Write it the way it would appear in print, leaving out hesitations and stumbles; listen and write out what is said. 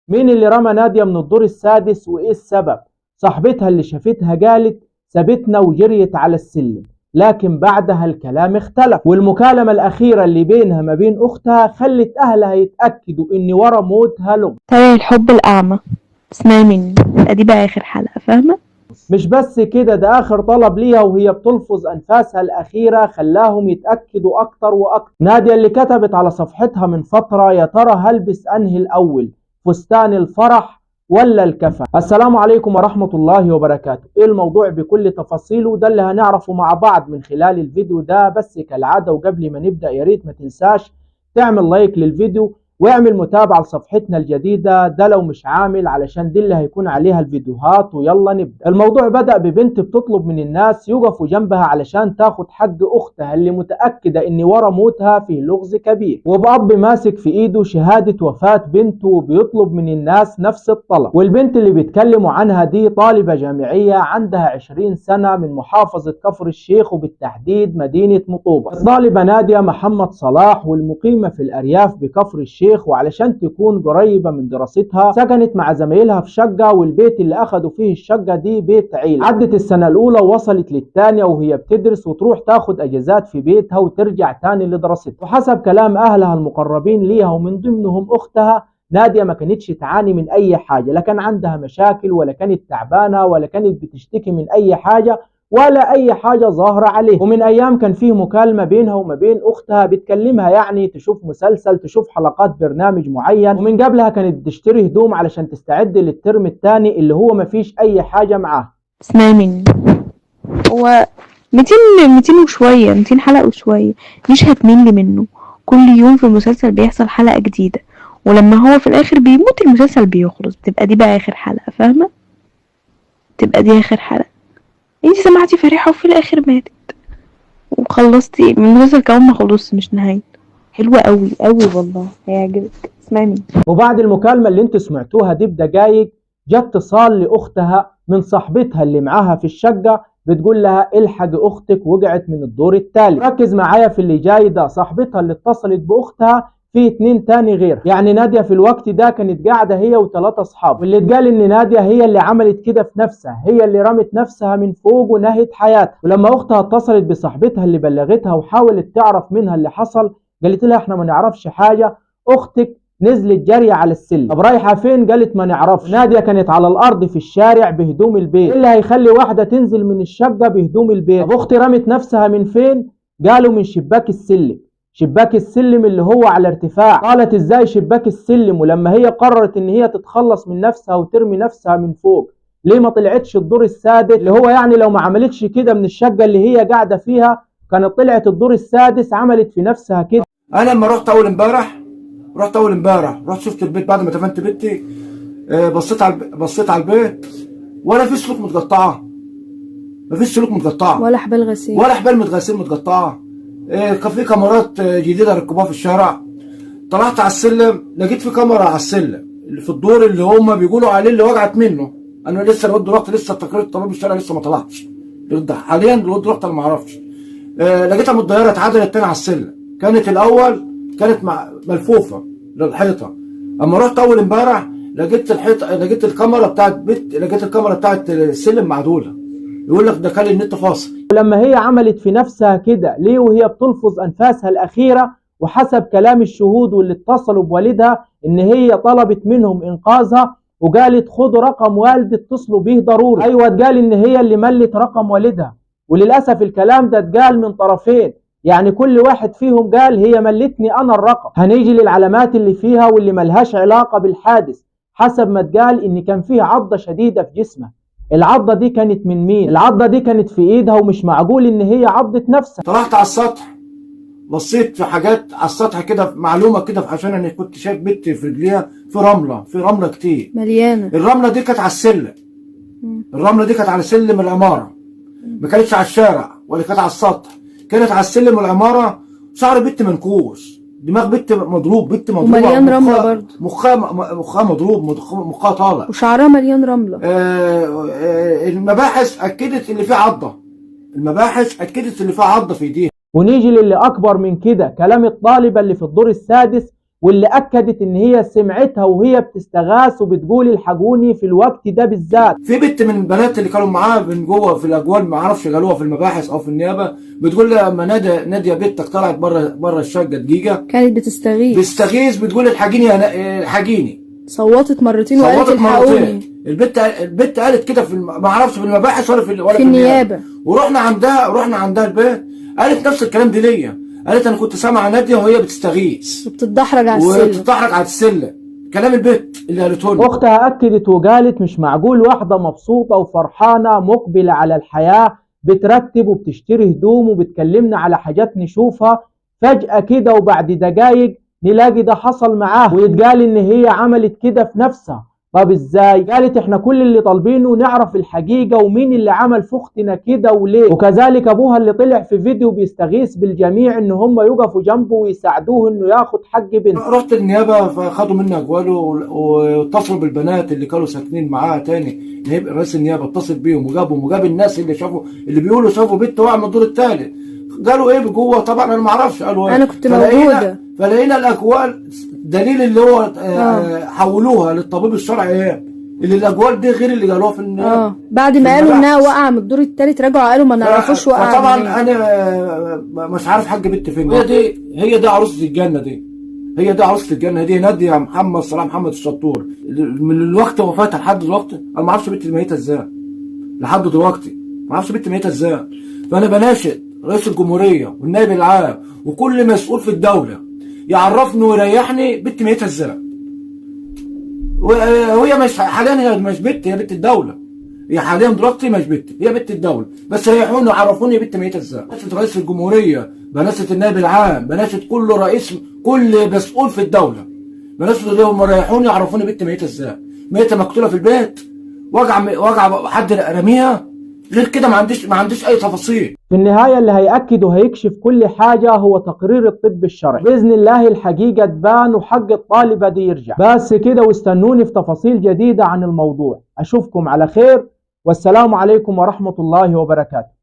مين اللي رمى نادية من الدور السادس وإيه السبب؟ صاحبتها اللي شافتها قالت سابتنا وجريت على السلم، لكن بعدها الكلام اختلف، والمكالمة الأخيرة اللي بينها ما بين أختها خلت أهلها يتأكدوا إن ورا موتها لغز. تابعي الحب الأعمى، اسمعي مني، ادي بقى آخر حلقة، فاهمة؟ مش بس كده، ده آخر طلب ليها وهي بتلفظ أنفاسها الأخيرة خلاهم يتأكدوا أكتر وأكتر. نادية اللي كتبت على صفحتها من فترة يا ترى هلبس أنهي الأول، فستان الفرح ولا الكفن؟ السلام عليكم ورحمة الله وبركاته. ايه الموضوع بكل تفاصيله ده اللي هنعرفه مع بعض من خلال الفيديو ده. بس كالعادة وقبل ما نبدأ يا ريت ما تنساش تعمل لايك للفيديو واعمل متابعة لصفحتنا الجديدة ده لو مش عامل، علشان دي اللي هيكون عليها الفيديوهات. ويلا نبدأ. الموضوع بدأ ببنت بتطلب من الناس يقفوا جنبها علشان تاخد حق أختها اللي متأكدة إن ورا موتها فيه لغز كبير، وبأب ماسك في إيده شهادة وفاة بنته وبيطلب من الناس نفس الطلب. والبنت اللي بيتكلموا عنها دي طالبة جامعية عندها 20 سنة من محافظة كفر الشيخ وبالتحديد مدينة مطوبة. الطالبة نادية محمد صلاح والمقيمة في الأرياف بكفر الشيخ، وعلشان تكون قريبة من دراستها سكنت مع زمايلها في شقة، والبيت اللي أخدوا فيه الشقة دي بيت عيلة. عدت السنة الأولى ووصلت للثانية وهي بتدرس وتروح تاخد أجازات في بيتها وترجع تاني لدراستها. وحسب كلام أهلها المقربين ليها ومن ضمنهم أختها، نادية ما كانتش تعاني من أي حاجة، لا كان عندها مشاكل ولا كانت تعبانة ولا كانت بتشتكي من أي حاجة ولا أي حاجة ظاهرة عليه. ومن أيام كان فيه مكالمة بينها وما بين أختها بتكلمها يعني تشوف مسلسل، تشوف حلقات برنامج معين. ومن قبلها كانت بتشتري هدوم علشان تستعد للترم الثاني اللي هو ما فيش أي حاجة معاه. اسمعي مني، هو 200 وشوية، 200 حلقة وشوية، مش هتمل منه. كل يوم في المسلسل بيحصل حلقة جديدة، ولما هو في الآخر بيموت المسلسل بيخلص، بتبقى دي بقى آخر حلقة، فاهمة؟ تبقى دي آخر حلقة. انتي سمعتي فرحة وفي الآخر ماتت وخلصتي المسلسل كمان ما خلصش، مش نهاية. حلوة قوي قوي والله، هيعجبك، اسمعي مني. وبعد المكالمة اللي انتوا سمعتوها دي بدقايق جت اتصال لأختها من صاحبتها اللي معاها في الشقة، بتقول لها الحق أختك وقعت من الدور الثالث. ركز معايا في اللي جاي ده، صاحبتها اللي اتصلت بأختها في 2 تاني غير، يعني نادية في الوقت ده كانت قاعدة هي و3 أصحاب. واللي اتقال إن نادية هي اللي عملت كده في نفسها، هي اللي رمت نفسها من فوق ونهت حياتها. ولما أختها اتصلت بصاحبتها اللي بلغتها وحاولت تعرف منها اللي حصل، قالت لها احنا ما نعرفش حاجة، أختك نزلت جري على السلم. طب رايحه فين؟ قالت ما نعرفش. نادية كانت على الارض في الشارع بهدوم البيت. ايه اللي هيخلي واحده تنزل من الشقه بهدوم البيت؟ طب اختي رمت نفسها من فين؟ قالوا من شباك السلم. شباك السلم اللي هو على ارتفاع. قالت ازاي شباك السلم؟ ولما هي قررت ان هي تتخلص من نفسها وترمي نفسها من فوق، ليه ما طلعتش الدور السادس؟ اللي هو يعني لو ما عملتش كده من الشقه اللي هي قاعده فيها كانت طلعت الدور السادس عملت في نفسها كده. انا لما رحت اول امبارح رحت شفت البيت بعد ما دفنت بنتي. بصيت على البيت، ولا في سلوك متقطعه، مفيش سلوك متقطعه ولا حبال غسيل ولا حبال متغسل متقطعه. كان في كاميرات جديده ركبوها في الشارع. طلعت على السلم لقيت في كاميرا على السلم اللي في الدور اللي هم بيقولوا عليه اللي وقعت منه. انا لسه لغايه دلوقتي لسه تقرير الطبيب الشرعي لسه ما طلعش حاليا لغايه دلوقتي، انا ما اعرفش. لقيتها متضيره، اتعدلت تاني على السلم. كانت الاول كانت ملفوفه للحيطه. اما رحت اول امبارح لقيت الحيطه، لقيت الكاميرا بتاعت السلم معدوله. يقول لك ده كان النت فاصل. ولما هي عملت في نفسها كده ليه وهي بتلفظ انفاسها الاخيره؟ وحسب كلام الشهود واللي اتصلوا بوالدها ان هي طلبت منهم انقاذها وقالت خدوا رقم والدي اتصلوا بيه ضروري. ايوه اتقال ان هي اللي ملت رقم والدها، وللاسف الكلام ده اتقال من طرفين، يعني كل واحد فيهم قال هي ملتني انا الرقم. هنيجي للعلامات اللي فيها واللي ملهاش علاقه بالحادث. حسب ما اتقال ان كان فيه عضه شديده في جسمها. العضه دي كانت من مين؟ العضه دي كانت في ايدها، ومش معقول ان هي عضت نفسها. طلعت على السطح، بصيت في حاجات على السطح كده، معلومه كده، عشان انا كنت شايف بنتي في رجليها في رمله كتير مليانه. الرمله دي كانت على السلم. الرمله دي كانت على سلم العماره، ما كانتش على الشارع ولا كانت على السطح، كانت على السلم العماره. شعر بنت منكوش، دماغ بنت مضروب، بنت مضروبه ومليان رمله برضه، مخها مضروب، مخها طالع، وشعرها مليان رمله. المباحث اكدت ان في عضه، في ايديها. ونيجي للي اكبر من كده، كلام الطالبه اللي في الدور السادس واللي أكدت إن هي سمعتها وهي بتستغاث وبتقول الحقوني في الوقت ده بالذات. في بنت من البنات اللي كانوا معاها من جوه في الاجوال، ما اعرفش قالوها في المباحث او في النيابه، بتقول لما ناديه بنتك طلعت بره الشقه دقيقه كانت بتستغيث بتقول الحقيني الحقيني. صوتت مرتين وقالت الحقوني. البنت قالت كده ما اعرفش في المباحث ولا في النيابه. ورحنا عندها البيت، قالت نفس الكلام دي ليا، قالت انا كنت سامعه ناديه وهي بتستغيث وبتتدحرج على السلم. كلام البيت اللي قالته لي. اختها اكدت وقالت مش معقول واحده مبسوطه وفرحانه مقبله على الحياه بترتب وبتشتري هدوم وبتكلمنا على حاجات نشوفها، فجاه كده وبعد دقايق نلاقي ده حصل معاه ويتقال ان هي عملت كده في نفسها. طب ازاي؟ قالت احنا كل اللي طالبينه نعرف الحقيقة ومين اللي عمل في اختنا كده وليه، وكذلك ابوها اللي طلع في فيديو بيستغيث بالجميع ان هم يقفوا جنبه ويساعدوه انه ياخد حق بنته. رحت النيابة فاخدوا مني اقواله واتصلوا بالبنات اللي كانوا ساكنين معاها تاني، رئيس النيابة اتصل بيهم وجاب الناس اللي بيقولوا شافوا بنت واقعة من الدور الثالث. قالوا ايه بجوه؟ طبعا انا ما اعرفش. قالوا ايه؟ انا كنت موجودة. فلقينا الاقوال دليل اللي هو حولوها للطبيب الشرعي ايه؟ اللي الاقوال دي غير اللي قالوها في النيابة. بعد ما قالوا انها واقعة من الدور الثالث رجعوا قالوا ما نعرفوش واقعة. طبعا انا مش عارف حاج بنت فين. هي دي عروسة الجنة دي. هي دي عروسة الجنة دي نادية محمد صلاح محمد الشطور. من الوقت وفاتها لحد دلوقتي انا ما اعرفش بنتي ميتة ازاي. لحد دلوقتي ما اعرفش بنتي ميتة ازاي. فانا بناشد رئيس الجمهورية والنائب العام وكل مسؤول في الدولة يعرفني ويريحني بنتي ميتة ازاي. وهي مش حاليا، هي مش بنت، هي بنت الدولة. هي حاليا دلوقتي مش بنت، هي بنت الدولة، بس ريحوني وعرفوني بنتي ميتة ازاي. بناشد رئيس الجمهورية، بناشد النائب العام، بناشد كل مسؤول في الدولة، بناشد لهم يريحوني وعرفوني بنتي ميتة ازاي. ميتة مقتولة في البيت، وجع حد رميها، غير كده ما عنديش اي تفاصيل. في النهاية اللي هيأكد وهيكشف كل حاجة هو تقرير الطب الشرعي، بإذن الله الحقيقة تبان وحق الطالبة دي يرجع. بس كده واستنوني في تفاصيل جديدة عن الموضوع. أشوفكم على خير والسلام عليكم ورحمة الله وبركاته.